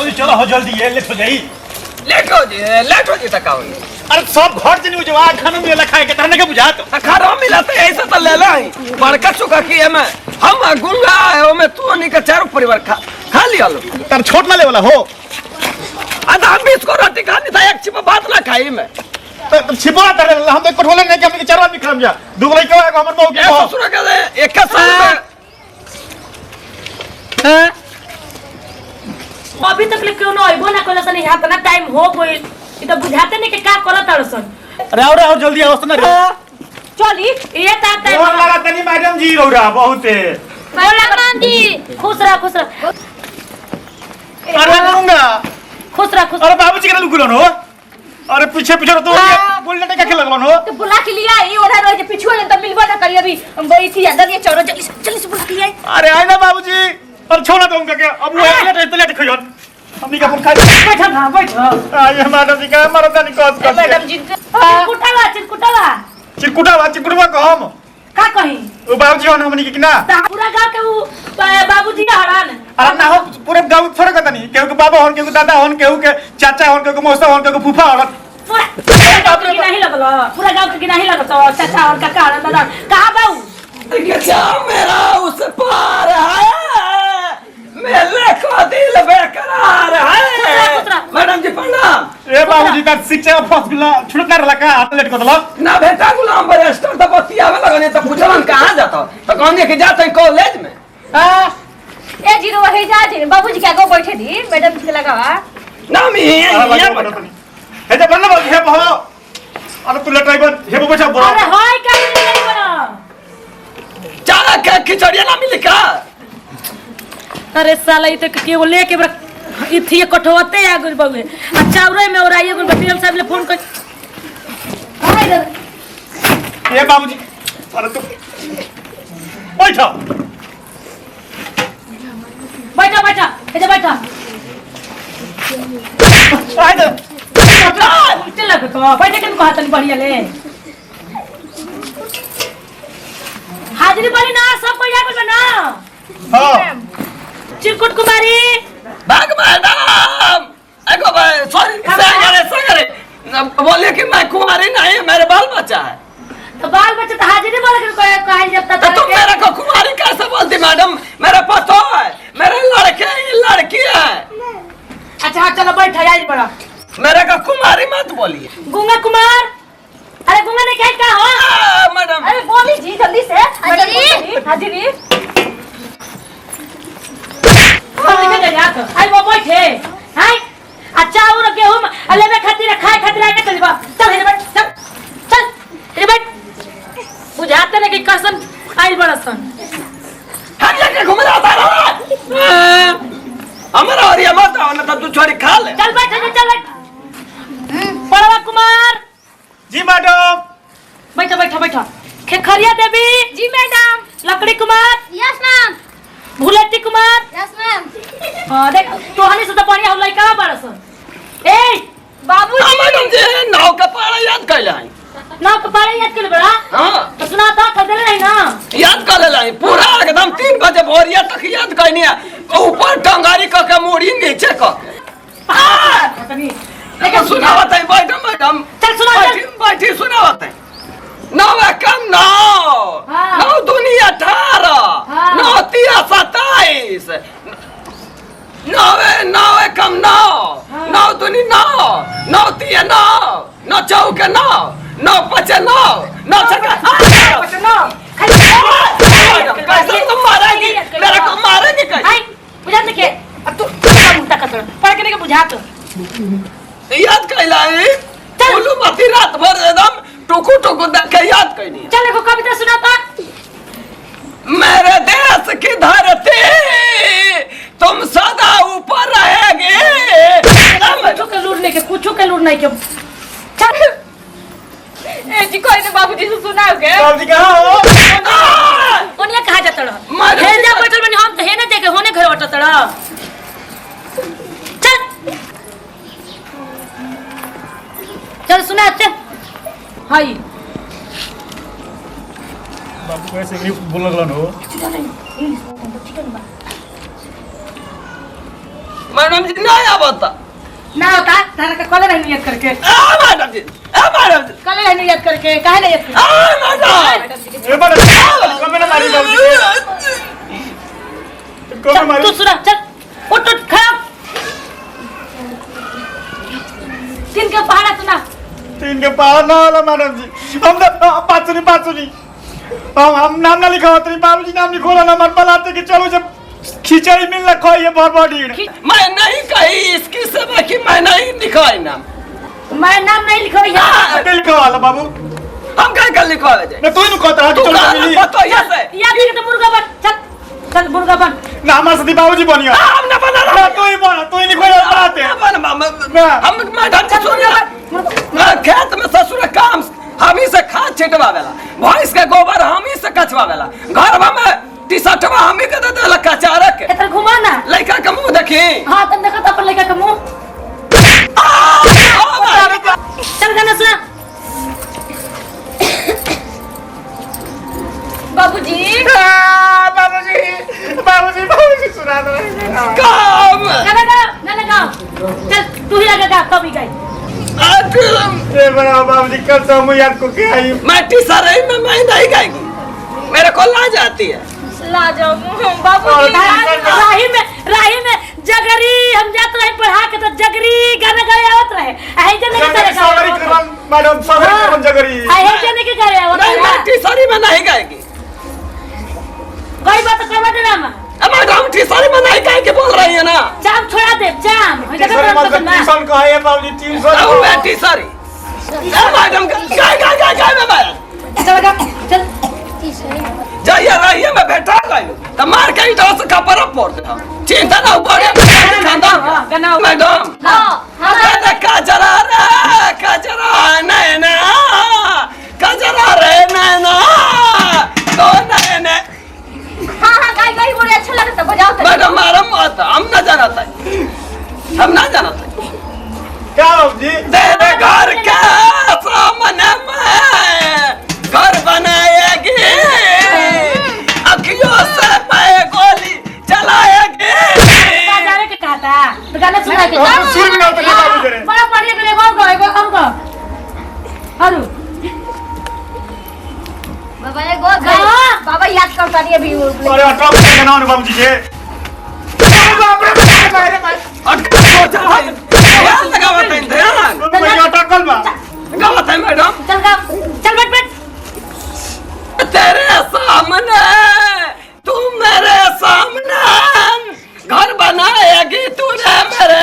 बाबू चलो हो जल्दी है लेट हो जाई लेट हो जी तक आओ अरे सब घर जनी जो खाना मिला खाए के तहने के बुझा तो खाना मिला तो ऐसा तो ले लाई बड़का चुका की में हम गुंगा है में तू नहीं का चारों परिवार खा लिया लो तर छोट ना ले वाला हो आधा हम 20 को रोटी खानी था एक छिपा भात ना खाई में तो छिपा तर हम एक कठोले नहीं कि हम के चार आदमी खाम जा दुगले क्यों है हमर बहु के ससुर के एक का साल में हैं अभी तक ले क्यों ना आइबो ना कोला सने हाथ ना टाइम हो गई ई तो बुझाते नहीं कि का करत अड़सन अरे आओ जल्दी आओ ना रे चली ये ता टाइम और लगा तनी मैडम जी रौरा बहुत है बोला मान जी खुश रह अरे दूंगा खुश रह अरे बाबूजी के लुकुलन हो अरे पीछे तो बोलने का क्या लगलन हो तो बुला के लिया ई ओढ़ा रह के पीछे ले तो मिलबो ना करी अभी हम बैठी अंदर ये चलो जल्दी से बुला के लिया अरे आए ना बाबूजी और छोड़ा दूंगा क्या अब वो लेट खइयो हमनी का फोन खा बैठा आए मैडम जी का मरद नहीं कॉल कर मैडम जी चिरकुटवा को हम का कही ओ बाबूजी हो हमनी के ना पूरा गांव के वो बाबूजी का हरान अरे ना हो पूरे गांव फरक है नहीं केहू के बाबा होन केहू के दादा होन केहू के चाचा होन केहू के मौसा होन केहू के फूफा होन पूरा गांव के नहीं लगलो पूरा गांव के नहीं लगतो चाचा और काका और दादा कहां बाऊ क्या मेरा उस पार है मेरे को दिल बेकरार है मैडम जी प्रणाम ए बाबूजी का शिक्षा फस गला छुटका रहला का हाथ लेट कर दलो ना बेटा गुलाम बरेस्टर तो बतियावे लगने तो पूछलन कहां जाता तो कहने कि जाते कॉलेज में ए जीरो हे जा जी बाबूजी के आगे बैठे दी मैडम जी के लगावा ना मी हे जा बनना बाबू हे बहो अरे तू लेट आइबो हे बैठा बोल अरे हाय का नहीं बना चाला के खिचड़िया ना मिली का अरे साला ई तक के वो लेके इथि कठवते आ गइल बउए आ चाउरे में और आइए गुल बटील साहब ले फोन कर हाय ए बाबूजी अरे तू बैठा बैठा आए तो चल लग तो बैठे के कहा तनी बढ़िया ले हाजिरी बनी ना सब कोई आ गइल ना हां चिरकुट कुमारी भाग मैडम एगो सॉरी सगरे बोले कि मैं कुमारी नहीं मेरे बाल बच्चा है तो बाल बच्चा तो हाजिरी बोल के कहा जब तक तो तुम मेरे को कुमारी कैसे बोलती मैडम मेरा पतो है मेरे लड़के ये लड़की है अच्छा हाँ चलो बैठ आई पड़ा मेरे को कुमारी मत बोलिए गुंगा कुमार अरे गुंगा ने क्या हो मैडम अरे बोली जी जल्दी से हाजिरी आई वो बैठे हाय अच्छा और गेहूं लेवे खातिर खाए खातिर आके चलबा चल हे बैठ चल हे बैठ बुझाते ने कि कसम आई बड़सन हम लेके घूम जाता रहा हमारा और ये मत आओ ना तो तू छोड़ी खा ले चल बैठ बड़वा कुमार जी मैडम बैठा खेखरिया देवी जी मैडम लकड़ी कुमार यस मैम भुलेटी कुमार यस मैम हां देख तोहनी से तो बढ़िया होलै का बड़सन ए बाबू मैडम जी नाव का पारा याद कैले हैं नाव का पारा याद कर बड़ा हां तो सुना था कर दे नहीं ना याद कर ले पूरा एकदम 3 बजे भोरिया तक याद करनी है ऊपर टंगारी क के मुड़ी नीचे क के लेकिन सुनावत है मैडम चल सुना बैठी सुनावत है 9 कम 9 9 दुनिया 18 9 तिया 27 9 कम 9 9 दुनी 9 9 तिया 9 9 चौके 9 9 पचे 9 9 छक्का 9 कैसे तुम मारेंगे मेरे को मारेंगे कैसे बुझा के अब तू मुंडा कर पढ़ के नहीं बुझा तो याद कैलाई बोलू मती रात भर एकदम टुकु टुकु देख के याद कैनी चल देखो कविता सुनाता मेरे देश की धरती तुम सदा ऊपर रहेंगे कुछ के लूट नहीं के चल ए जी कोई ने बाबूजी से सुनाओगे बाबूजी कहां हो ओनिया कहा जात रहा हे जा बैठल बनी हम हे ना देखे होने घर बैठत रहा चल सुना चल हाय बाबू कैसे भी बोल लगलन हो मैडम जी नहीं आवता ना होता तारा का कॉलर है नियत करके मैडम जी कॉलर है नियत करके काहे नहीं करके ए बड़ा कब ना मारी बाबूजी कब चल मारी तू सुना चल उठ उठ खड़ा तीन के पहाड़ा सुना 3 के पार ना वाला मैडम जी हम पाँचुनी हम नाम ना लिखा होते बाबूजी नाम लिखोला ना मन पलाते कि चलो जब खिचड़ी मिलना खाइए भर ढीड़ मैं नहीं कही इसकी सेवा की मैं नहीं लिखवाई नाम मैं नाम नहीं लिखो यहाँ के लिखा वाला बाबू हम क्या कर लिखवावे जाए ना तू ही कहता है कि चलो मिली तो ऐसे या भी तो मुर्गा बन चल चल मुर्गा बन ना हमारे साथी बाबूजी बनिया हम ना बना ना तू ही बना तू ही लिखवाई बनाते हैं हम मैडम जी सुनिए खेत में ससुर काम हम ही से खाद छिटवावेला भैंस के गोबर हम ही से कचवावेला घर में टी-शर्टवा हम ही के दे देला कचारक इधर घुमा ना लड़का के मुंह देखी हाँ तुम देखो तो अपन लड़का का मुंह चल गाना सुना बाबूजी बाबूजी सुना दो काम गाना गा चल तू ही लगा गा कभी गई ये बड़ा बाबूजी कल तो हम याद को क्या आई मैं टी-शर्ट में मैं नहीं गाएगी मेरे को लाज आती है ला जाओ बाबूजी राही में जगरी हम जात रहे पढ़ा के तो जगरी गाना गाए आवत रहे आई जने के तरह सावरी करन मैडम सावरी करन जगरी आई जने के गाए आवत नहीं मैं टी-शर्ट में नहीं गाएगी कोई बात करवा दे ना मैडम टी-शर्ट में नहीं गाएगी बोल रही है ना जाम छोड़ा दे जाम ट्यूशन का है बाबूजी 300 मैं टी-शर्ट मैडम गाय में मैं चल गा चल जाइए रहिए मैं बैठा गई तो मार के इधर से कपड़ा फोड़ दे चिंता ना ऊपर मैडम अरे कचरा नैना कचरा रे नैना तो नैना हां गाई बोले अच्छा लगता बजाओ तो मैडम मारम मत हम ना जानते क्या बाबूजी दे घर के सामने में घर बनाएगी अखियों से मैं गोली चलाएगी बाजारे के कहता तो गाना सुना के सुन ना तो बाबू करे बड़ा पढ़िए के कौन को हरु बाबा ये गो बाबा याद करता नहीं अभी अरे अटक के ना बाबूजी के बाप रे मारे अटक सोचा है यार लगावत है ध्यान मैं अटकल बा गलत है मैडम चल बैठ तेरे सामने तू मेरे सामने घर बनाएगी तूने मेरे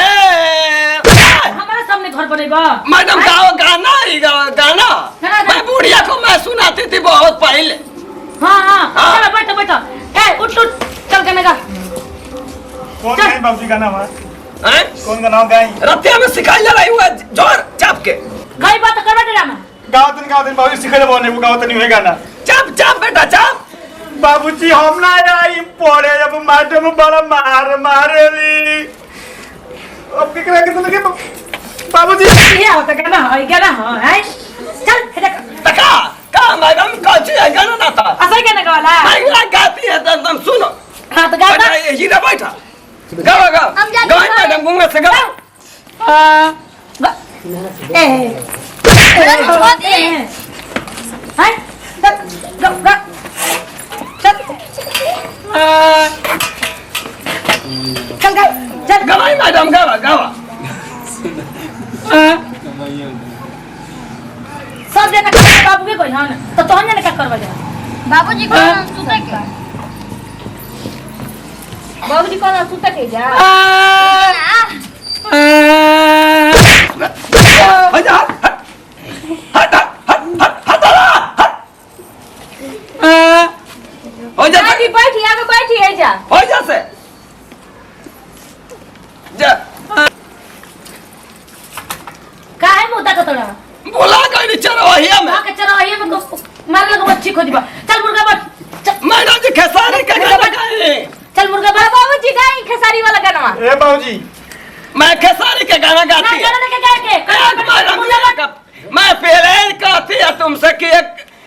हमारे सामने घर बनेगा मैडम गाओ गाना ही गाना मैं बुढ़िया को मैं सुनाती थी बहुत पहले हां चलो बैठ ए उठ चल गाना गा कौन गाई बाबूजी गाना हमारा हैं कौन गाना गाई रतिया में सिखाई जा रही हुआ जोर चाप के गई बात करवा दे ना गाओ दिन बाबूजी सिखले बोने वो गाओ तो नहीं होएगा ना चाप बेटा चाप बाबूजी हम ना आई पड़े जब मैडम बड़ा मारेली अब केकरा के लगे बाबूजी ये होता गाना है चल तका का मैडम काची है गाना ना था असली गाना गाला मैं गाती है तुम सुनो हां तो गा हीरा बैठा गाओ मैडम गुंगा से गाओ ए हाय चल गवाई मैडम गावा सब जना बाबू के कोई हां तो तोहन जना का करवा जा बाबूजी को सुते के बाबूजी को सुते के जा हो जा आगे बैठी है जा हो जा से जा काहे मुद्दा का तोड़ा बोला कोई चरवाहिया में के चरवाहिया में तो मार लगा बच्ची खो दिबा चल मुर्गा बट मैडम जी खेसारी का गाना गाए चल मुर्गा बट बाबूजी गाई खेसारी वाला गाना ए बाबूजी मैं खेसारी का गाना गाती है गाना के मैं पहले कहती है तुमसे कि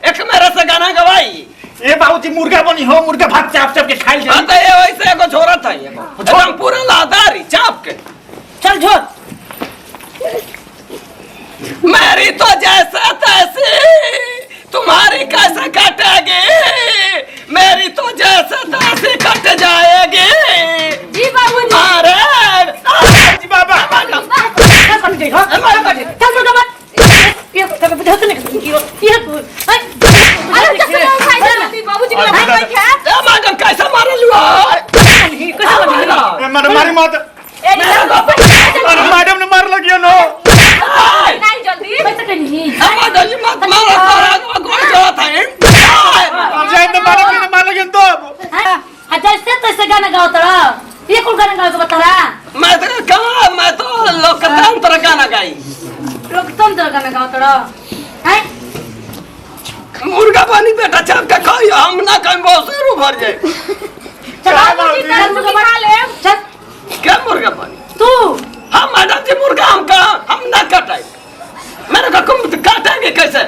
एक मेरे से गाना गवाई ए बाबूजी मुर्गा बनी हो मुर्गा भात चाप चाप के खाइल हाँ तो ये वैसे एगो छोरा था एगो एकदम पूरा लादारी चाप के जैसे तैसे कट जाएगी। जी बाबूजी। अरे जी बाबा क्या कर गई हो चल मुर्गा बन ये तब बुझा तो नहीं ये अरे कसम खाई जल्दी बाबूजी को भाई क्या ए मैडम कैसे मारल हुआ? नहीं कैसे बन ए मैडम मारी मत ए अरे मैडम ने मार लगियो नो नहीं जल्दी कैसे नहीं मैडम जी मत मारो तारा कोई गलत है। अब जाए तो मैडम ने मार लगियो तो अच्छा इससे तो ऐसे गाना गाओ तड़ा ये कौन गाना गाओ तो बता रहा मैं तो लोकतंत्र गाना गाई। लोकतंत्र गाना गाओ तड़ा हैं मुर्गा पानी बेटा चाप के खाई हम ना कहीं बहुत शुरू भर जाए। चल बाबूजी तेरे मुर्गा बना ले चल क्या मुर्गा पानी? तू हम मैडम जी मुर्गा हम ना कटाए। मेरे को तुम काटेंगे कैसे?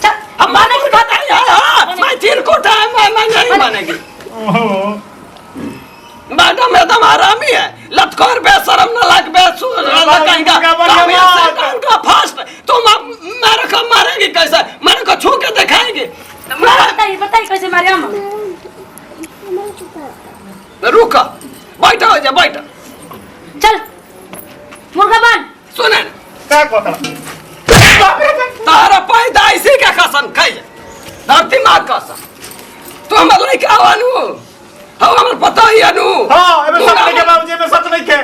चल हम माने की बात है यार। मैं चिरकुट है मैं नहीं मानेगी। मैडम एकदम आरामी है लतखोर बेशरम न लग बेसुर कहेंगे का फास्ट तुम अब मेरे को मारेगी कैसे? मेरे को छू के दिखाएंगे। बताइए कैसे मारे हम रुको बैठो हो जा बैठो। चल मुर्गा बन सुने क्या कहता तारा पैदाइशी का कसम खाई धरती माँ कसम तू हमारे लेके आवानू हम हमारे पता ही है नू। हां अबे सच नहीं के बाबूजी में सच नहीं के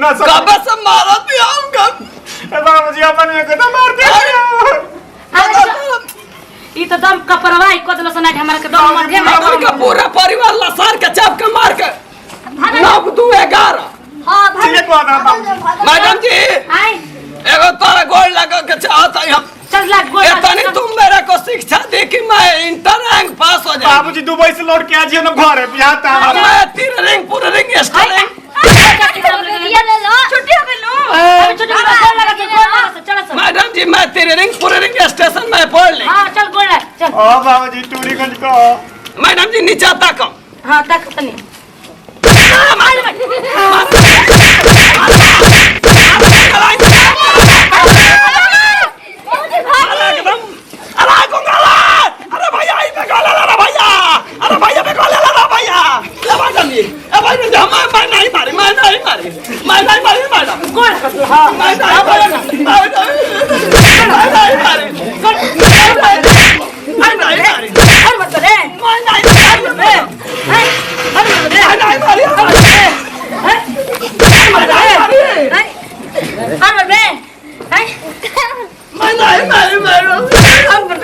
ना सच कब से मारा भी आऊंगा। बाबूजी अपन में को तो मार दे ई तो दम कपरवाई को दलो सना हमारा के दम मार दे हमारे का पूरा परिवार लसार के चाप के मार के 9-2-11। हां ठीक है कहता बाबूजी मैडम जी आई एगो तारा गोल लगा के चाहता हम चल लाग गोल इतनी तुम मेरे को शिक्षा दे कि मैं इंटर रैंक पास हो जाऊं। बाबूजी दुबई से लौट के आजिए ना घर है यहाँ था अब मैं 3 रैंक पूरे रैंक स्टार रैंक ये ले लो छुट्टी हो गई लो अभी छोटे गोल लगा के गोल लगा चल चल मैडम जी मैं 3 रैंक पूरे रैंक स्टेशन में पढ़ ली। हां चल गोल लगा चल ओ बाबूजी टूरीगंज को मैडम जी नीचे तक हां तक तनी गोल कर दो हां हर मत रे हर मत रे